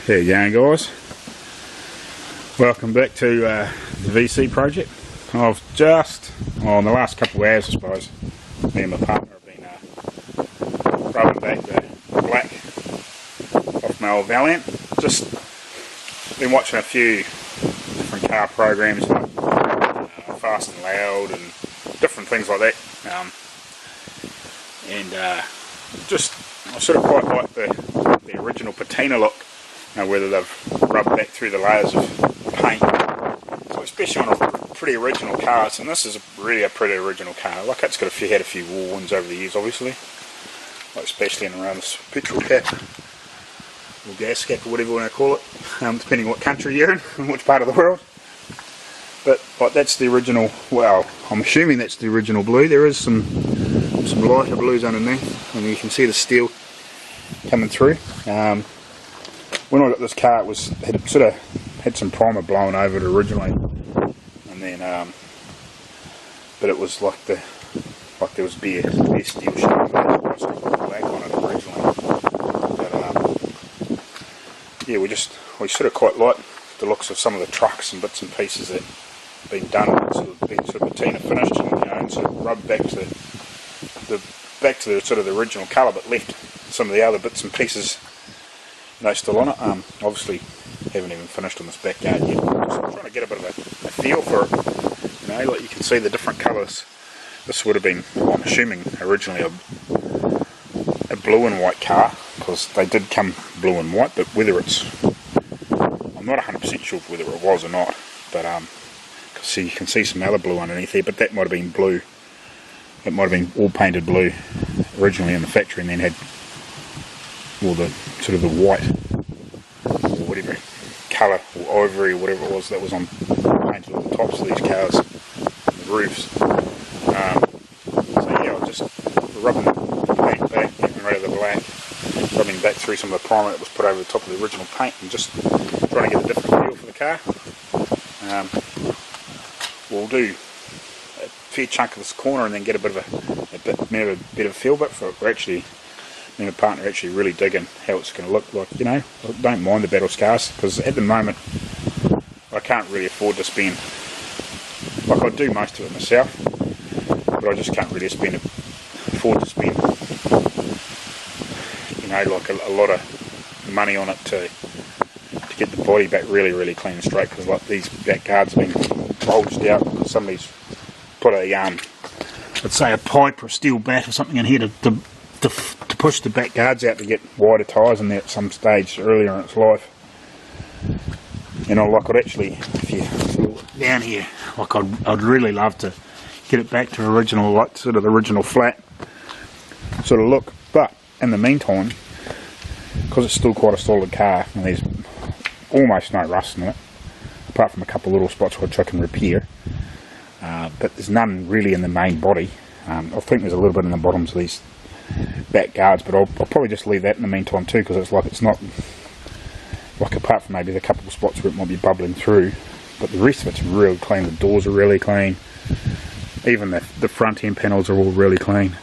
There you go, guys. Welcome back to the VC project. I've just, well, in the last couple of hours I suppose, me and my partner have been rubbing back the black off my old Valiant. Just been watching a few different car programs like Fast and Loud and different things like that. I sort of quite like the original patina look. Whether they've rubbed back through the layers of paint, so especially on a pretty original car. And this is really a pretty original car. Like, it's got had a few war wounds over the years, obviously, like especially in around this petrol cap or gas cap or whatever you want to call it, depending what country you're in and which part of the world. But like, that's the original. Well, I'm assuming that's the original blue. There is some lighter blues underneath, and you can see the steel coming through. When I got this car, it had some primer blown over it originally, and then but it was like there was bare steel showing black on it originally. But yeah, we sort of quite like the looks of some of the trucks and bits and pieces that have been done, been sort of patina finished, and sort of rubbed back to the sort of the original colour, but left some of the other bits and pieces still on it. Obviously haven't even finished on this backyard yet. Just trying to get a bit of a feel for it. Like, you can see the different colours. This would have been, I'm assuming, originally a blue and white car, because they did come blue and white, but whether it's, I'm not 100% sure whether it was or not, but cause you can see some other blue underneath here, but that might have been blue. It might have been all painted blue originally in the factory, and then had all the sort of the white or whatever colour or ivory or whatever it was that was on painted on the tops of these cars, the roofs. So yeah, I was just rubbing the paint back, getting rid of the black, rubbing back through some of the primer that was put over the top of the original paint, and just trying to get a different feel for the car. We'll do a fair chunk of this corner and then get a bit of a better feel, but we're actually, me and my partner are actually really digging how it's going to look like. I don't mind the battle scars, because at the moment I can't really afford to spend, like, I do most of it myself, but I just can't really afford to spend like a lot of money on it to get the body back really clean and straight, because like these back guards have been bulged out because somebody's put a let's say a pipe or a steel bat or something in here to push the back guards out to get wider tyres in there at some stage earlier in its life. Like, I'd actually, if you look down here, like, I'd really love to get it back to original, like sort of the original flat sort of look. But in the meantime, because it's still quite a solid car and there's almost no rust in it, apart from a couple of little spots which I can repair, but there's none really in the main body. I think there's a little bit in the bottoms of these back guards, but I'll probably just leave that in the meantime too, because it's not like, apart from maybe the couple of spots where it might be bubbling through, but the rest of it's real clean. The doors are really clean, even the front end panels are all really clean.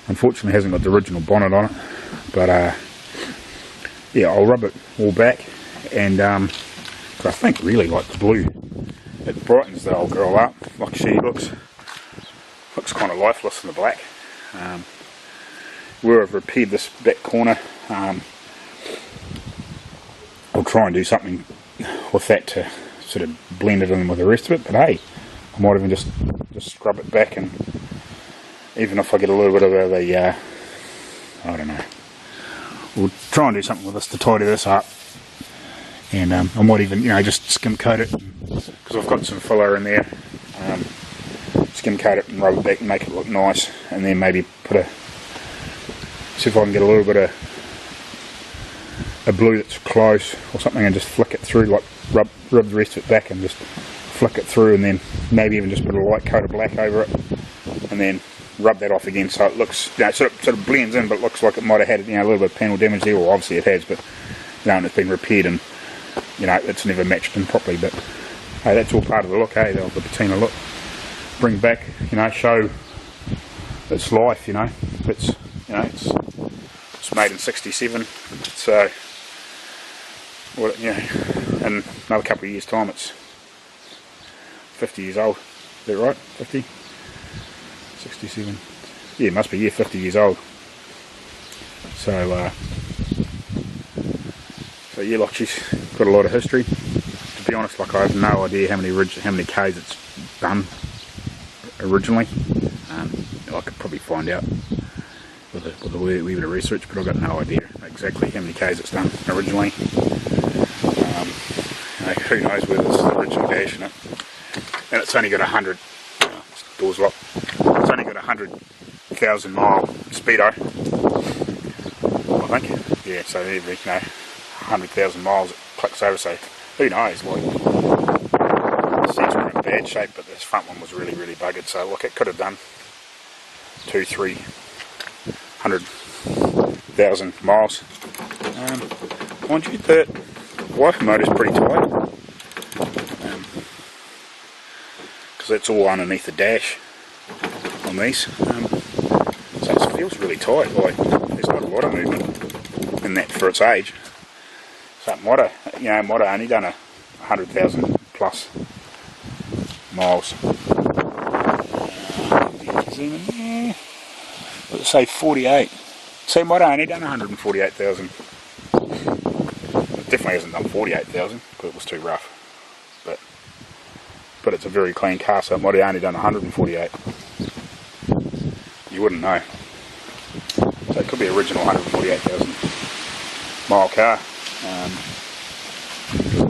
Unfortunately it hasn't got the original bonnet on it, but yeah, I'll rub it all back, and cause I think really like the blue, it brightens the old girl up. Like, she looks kind of lifeless in the black. Where I've repaired this back corner, I'll try and do something with that to sort of blend it in with the rest of it. But hey, I might even just scrub it back, and even if I get a little bit of I don't know, we'll try and do something with this to tidy this up. And I might even, just skim coat it, because I've got some filler in there. Skim coat it and rub it back and make it look nice, and then maybe see if I can get a little bit of a blue that's close or something, and just flick it through, like rub the rest of it back and just flick it through, and then maybe even just put a light coat of black over it, and then rub that off again, so it looks, sort of blends in, but looks like it might have had a little bit of panel damage there. Well, obviously it has, but and it's been repaired, and it's never matched in properly. But hey, that's all part of the look, the patina look. Bring back, show its life. It's made in '67, so Well, you know, in another couple of years' time, it's 50 years old. Is that right? 50? 67? Yeah, it must be, yeah, 50 years old. So, yeah, like she's got a lot of history. To be honest, like I have no idea how many Ks it's done originally. I could probably find out with a wee bit of research, but I've got no idea exactly how many Ks it's done originally. You know, who knows whether it's the original dash in it. And it's only got 100, doors locked, it's only got 100,000 mile speedo, I think. Yeah, so every, you know, 100,000 miles it clicks over, so who knows, like, the seats were in bad shape, but this front one was really, really buggered, so look, it could have done 200,000-300,000 miles. Mind you, the wiper motor is pretty tight, because it's all underneath the dash on these, so it feels really tight, like there's not a lot of movement in that for its age. So might have only done 100,000 plus miles. Zoom in there. Let's say 48. So it might have only done 148,000. It definitely hasn't done 48,000 because it was too rough. But it's a very clean car, so it might have only done 148. You wouldn't know. So it could be original 148,000 mile car.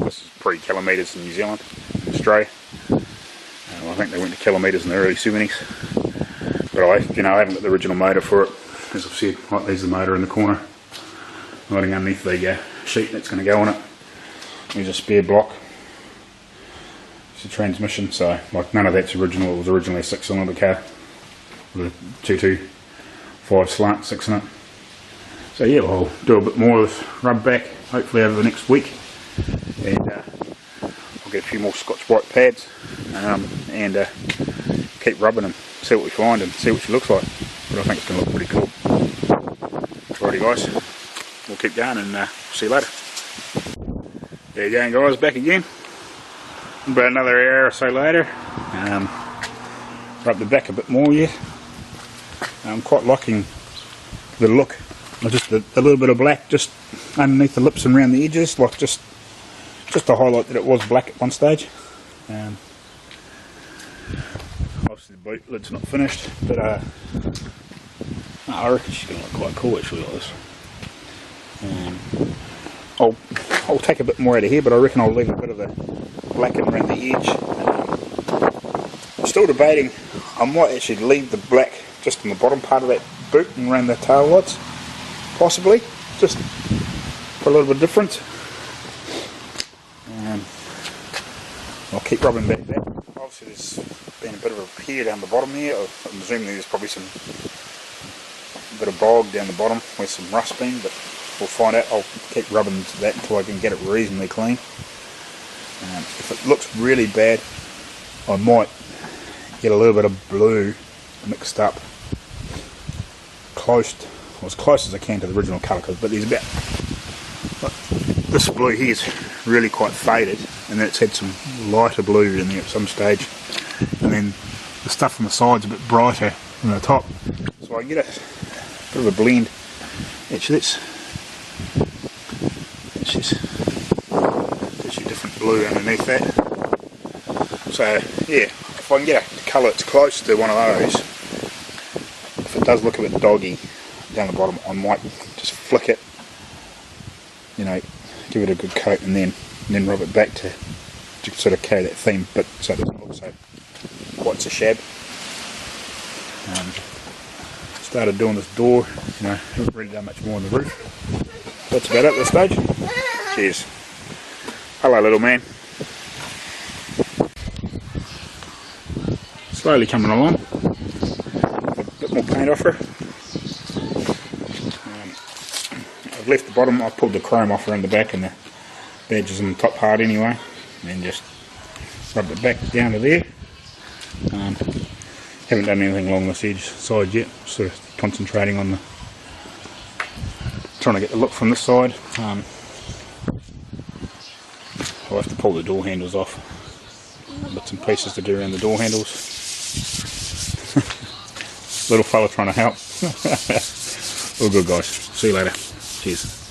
This is pre-kilometres in New Zealand, Australia. I think they went to kilometres in the early 70s. But I haven't got the original motor for it. As I've said, like, there's the motor in the corner, riding underneath the sheet that's going to go on it. There's a spare block. It's a transmission, so like none of that's original. It was originally a 6-cylinder car with a 225 slant 6 in it. So yeah, I'll do a bit more of rub back hopefully over the next week, and I'll get a few more Scotch Brite pads and keep rubbing them, see what we find and see what she looks like. But I think it's going to look pretty cool. Alrighty guys, we'll keep going and see you later. There you go guys, back again. About another hour or so later. Rub the back a bit more yet. I'm quite liking the look. Just a little bit of black just underneath the lips and around the edges, like just to highlight that it was black at one stage. Obviously the boot lid's not finished, but I reckon she's going to look quite cool actually like this. I'll take a bit more out of here, but I reckon I'll leave a bit of the blacking around the edge. I'm still debating, I might actually leave the black just in the bottom part of that boot and around the tail lights, possibly, just for a little bit of difference. I'll keep rubbing back that. Obviously there's been a bit of a repair down the bottom here. I'm assuming there's probably a bit of bog down the bottom where some rust been, but we'll find out. I'll keep rubbing into that until I can get it reasonably clean. If it looks really bad, I might get a little bit of blue mixed up as close as I can to the original colour, but there's about, this blue here is really quite faded, and then it's had some lighter blue in there at some stage, and then the stuff on the side's a bit brighter than the top, so I get a bit of a blend. Actually that's just a different blue underneath that. So yeah, if I can get a colour that's close to one of those, if it does look a bit doggy down the bottom, I might just flick it, give it a good coat, and then rub it back to sort of carry that theme, but so it doesn't look so quite so shab. Started doing this door, haven't really done much more on the roof. That's about it at this stage. Cheers. Hello little man. Slowly coming along. A bit more paint off her. I've left the bottom, I pulled the chrome off around the back and the badge is in the top part anyway. And then just rubbed it back down to there. Haven't done anything along this edge side yet, sort of concentrating on trying to get the look from this side. I'll have to pull the door handles off. Bits and pieces to do around the door handles. Little fella trying to help. All good guys. See you later. Cheers.